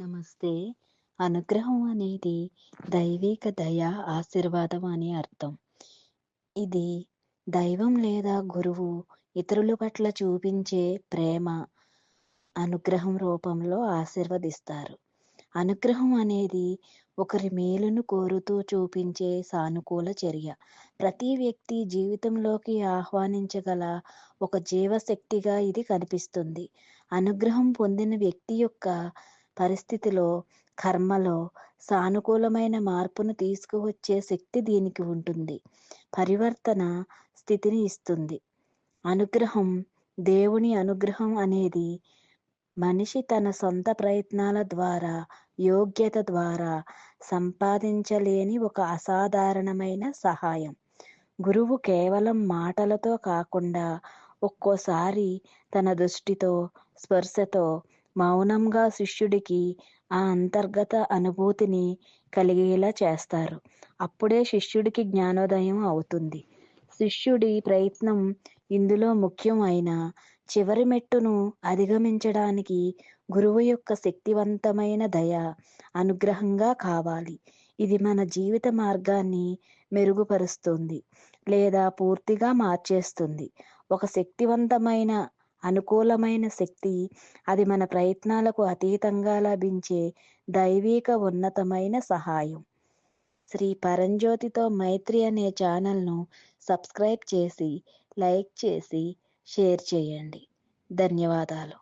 నమస్తే. అనుగ్రహం అనేది దైవిక దయ, ఆశీర్వాదం అని అర్థం. ఇది దైవం లేదా గురువు ఇతరుల పట్ల చూపించే ప్రేమ, అనుగ్రహం రూపంలో ఆశీర్వదిస్తారు. అనుగ్రహం అనేది ఒకరి మేలును కోరుతూ చూపించే సానుకూల చర్య. ప్రతి వ్యక్తి జీవితంలోకి ఆహ్వానించగల ఒక జీవశక్తిగా ఇది కనిపిస్తుంది. అనుగ్రహం పొందిన వ్యక్తి యొక్క పరిస్థితిలో, కర్మలో సానుకూలమైన మార్పును తీసుకువచ్చే శక్తి దీనికి ఉంటుంది. పరివర్తన స్థితిని ఇస్తుంది. అనుగ్రహం, దేవుని అనుగ్రహం అనేది మనిషి తన సొంత ప్రయత్నాల ద్వారా, యోగ్యత ద్వారా సంపాదించలేని ఒక అసాధారణమైన సహాయం. గురువు కేవలం మాటలతో కాకుండా ఒక్కోసారి తన దృష్టితో, స్పర్శతో, మౌనంగా శిష్యుడికి ఆ అంతర్గత అనుభూతిని కలిగేలా చేస్తారు. అప్పుడే శిష్యుడికి జ్ఞానోదయం అవుతుంది. శిష్యుడి ప్రయత్నం ఇందులో ముఖ్యం అయినా, చివరి మెట్టును అధిగమించడానికి గురువు యొక్క శక్తివంతమైన దయ, అనుగ్రహంగా కావాలి. ఇది మన జీవిత మార్గాన్ని మెరుగుపరుస్తుంది లేదా పూర్తిగా మార్చేస్తుంది. ఒక శక్తివంతమైన, అనుకూలమైన శక్తి, అది మన ప్రయత్నాలకు అతీతంగా లభించే దైవిక ఉన్నతమైన సహాయం. శ్రీ పరంజ్యోతితో మైత్రి అనే ఛానల్‌ను సబ్స్క్రైబ్ చేసి, లైక్ చేసి, షేర్ చేయండి. ధన్యవాదాలు.